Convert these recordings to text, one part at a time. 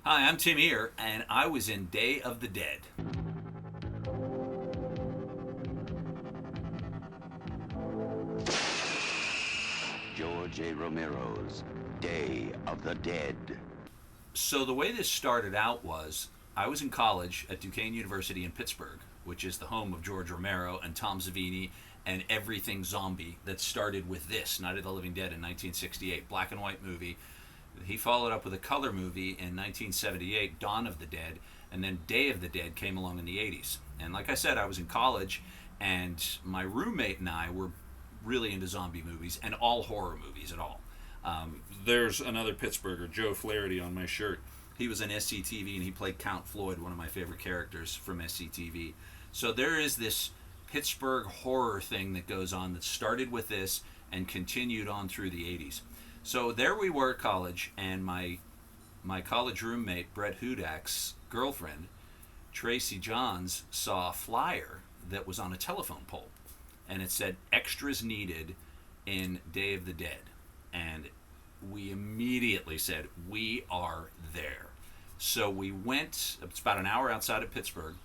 Hi, I'm Tim Ear, and I was in Day of the Dead. George A. Romero's Day of the Dead. So, the way this started out was I was in college at Duquesne University in Pittsburgh, which is the home of George Romero and Tom Savini and everything zombie that started with this Night of the Living Dead in 1968, black and white movie. He followed up with a color movie in 1978, Dawn of the Dead, and then Day of the Dead came along in the 80s. And like I said, I was in college, and my roommate and I were really into zombie movies and all horror movies at all. There's another Pittsburgher, Joe Flaherty, on my shirt. He was in SCTV and he played Count Floyd, one of my favorite characters from SCTV. So there is this Pittsburgh horror thing that goes on that started with this and continued on through the 80s. So there we were at college, and my college roommate, Brett Hudak's girlfriend, Tracy Johns, saw a flyer that was on a telephone pole, and it said extras needed in Day of the Dead. And we immediately said, we are there. So we went, it's about an hour outside of Pittsburgh.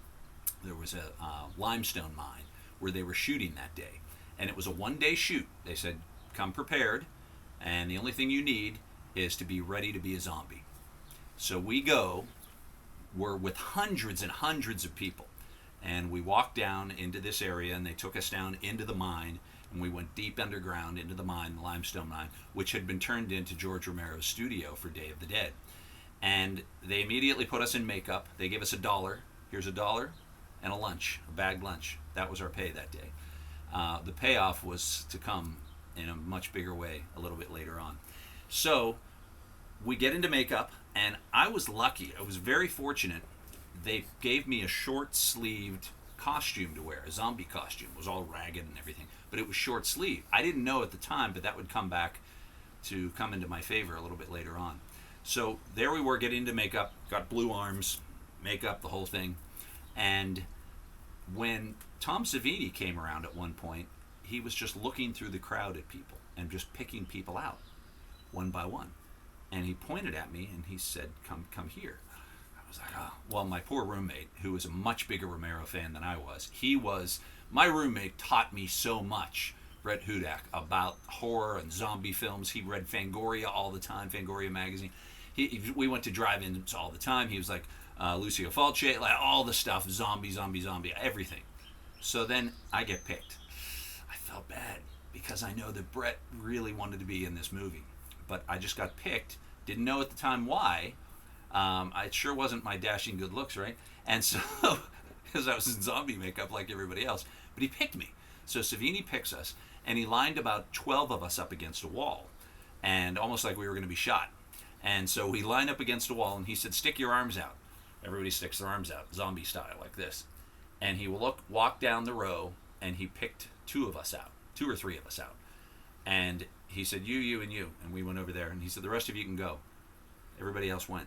There was a limestone mine where they were shooting that day. And it was a one-day shoot. They said, come prepared, and the only thing you need is to be ready to be a zombie. So we go, we're with hundreds and hundreds of people. And we walked down into this area, and they took us down into the mine, and we went deep underground into the mine, the limestone mine, which had been turned into George Romero's studio for Day of the Dead. And they immediately put us in makeup. They gave us $1. Here's $1 and a lunch, a bagged lunch. That was our pay that day. The payoff was to come in a much bigger way a little bit later on. So we get into makeup, and I was lucky. I was very fortunate. They gave me a short-sleeved costume to wear, a zombie costume. It was all ragged and everything, but it was short-sleeved. I didn't know at the time, but that would come into my favor a little bit later on. So there we were getting into makeup, got blue arms, makeup, the whole thing. And when Tom Savini came around at one point, he was just looking through the crowd at people and just picking people out one by one. And he pointed at me and he said, come here. I was like, oh. Well, my poor roommate, who was a much bigger Romero fan than I was, my roommate taught me so much, Brett Hudak, about horror and zombie films. He read Fangoria all the time, Fangoria magazine. We went to drive-ins all the time. He was like, Lucio Fulci, like all the stuff, zombie, everything. So then I get picked. I felt bad because I know that Brett really wanted to be in this movie, but I just got picked. Didn't know at the time why. It sure wasn't my dashing good looks, right? And so, because I was in zombie makeup like everybody else, but he picked me. So Savini picks us, and he lined about 12 of us up against a wall, and almost like we were going to be shot. And so we lined up against a wall, and he said, stick your arms out. Everybody sticks their arms out, zombie style, like this. And he walked down the row, and he picked 2 of us out, 2 or 3 of us out. And he said, you, and you. And we went over there, and he said, the rest of you can go. Everybody else went.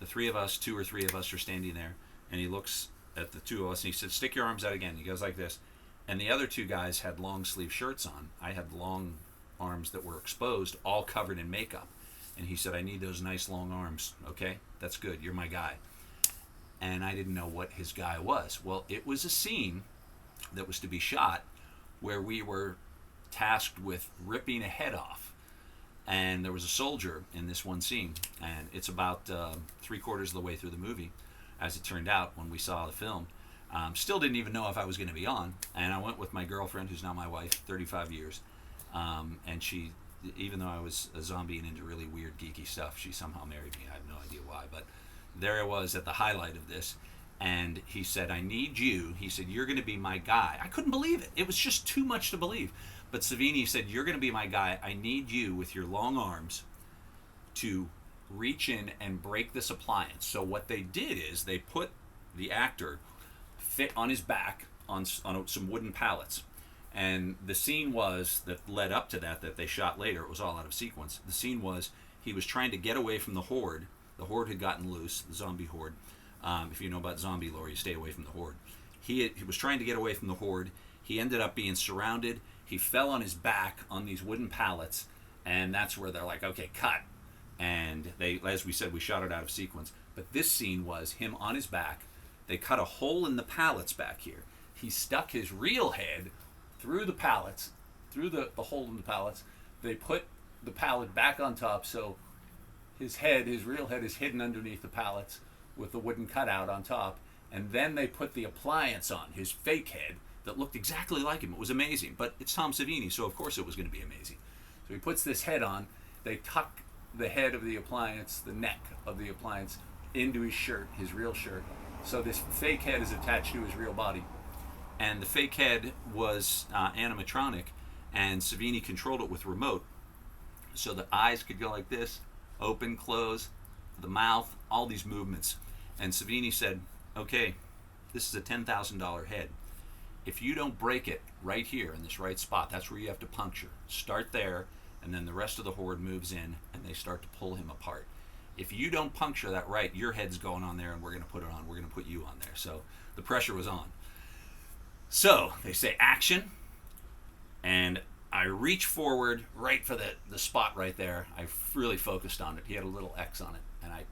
The 3 of us, 2 or 3 of us are standing there, and he looks at the 2 of us, and he said, stick your arms out again. He goes like this. And the other 2 guys had long sleeve shirts on. I had long arms that were exposed, all covered in makeup. And he said, I need those nice long arms. Okay, that's good. You're my guy. And I didn't know what his guy was. Well, it was a scene that was to be shot where we were tasked with ripping a head off. And there was a soldier in this one scene. And it's about 3/4 of the way through the movie, as it turned out, when we saw the film. Still didn't even know if I was going to be on. And I went with my girlfriend, who's now my wife, 35 years. And she, even though I was a zombie and into really weird, geeky stuff, she somehow married me. I have no idea why. But there I was at the highlight of this. And he said, I need you. He said, you're going to be my guy. I couldn't believe it. It was just too much to believe. But Savini said, you're going to be my guy. I need you with your long arms to reach in and break this appliance. So what they did is they put the actor fit on his back on some wooden pallets. And the scene was that led up to that they shot later. It was all out of sequence. The scene was he was trying to get away from the horde. The horde had gotten loose, the zombie horde. If you know about zombie lore, you stay away from the horde. He was trying to get away from the horde. He ended up being surrounded. He fell on his back on these wooden pallets, and that's where they're like, okay, cut. and they, as we said, we shot it out of sequence. But this scene was him on his back. They cut a hole in the pallets back here. He stuck his real head through the pallets, through the hole in the pallets. They put the pallet back on top, so his head, his real head, is hidden underneath the pallets with the wooden cutout on top. And then they put the appliance on, his fake head, that looked exactly like him. It was amazing. But it's Tom Savini, so of course it was going to be amazing. So he puts this head on. They tuck the head of the appliance, the neck of the appliance, into his shirt, his real shirt. So this fake head is attached to his real body. And the fake head was animatronic, and Savini controlled it with remote. So the eyes could go like this, open, close, the mouth, all these movements. And Savini said, okay, this is a $10,000 head. If you don't break it right here in this right spot, that's where you have to puncture. Start there, and then the rest of the horde moves in, and they start to pull him apart. If you don't puncture that right, your head's going on there, and we're going to put it on. We're going to put you on there. So the pressure was on. So they say action, and I reach forward right for the spot right there. I really focused on it. He had a little X on it, and I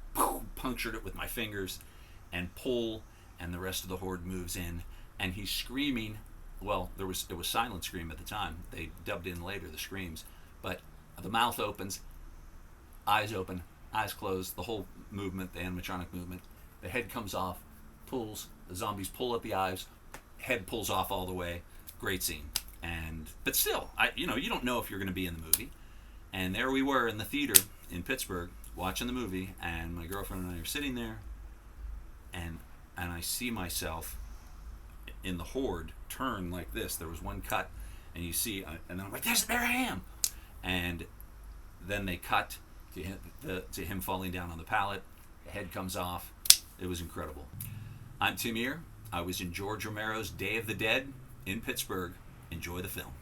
punctured it with my fingers and pull, and the rest of the horde moves in, and he's screaming. Well, it was silent scream at the time. They dubbed in later the screams, but the mouth opens, eyes open, eyes closed, the whole movement, the animatronic movement. The head comes off, pulls, the zombies pull at the eyes, head pulls off all the way. Great scene. But still, you don't know if you're going to be in the movie. And there we were in the theater in Pittsburgh watching the movie, and my girlfriend and I are sitting there, and I see myself in the horde turn like this. There was one cut, and you see, and then I'm like, there I am. And then they cut to him falling down on the pallet. The head comes off. It was incredible. I'm Tim Ear. I was in George Romero's Day of the Dead in Pittsburgh. Enjoy the film.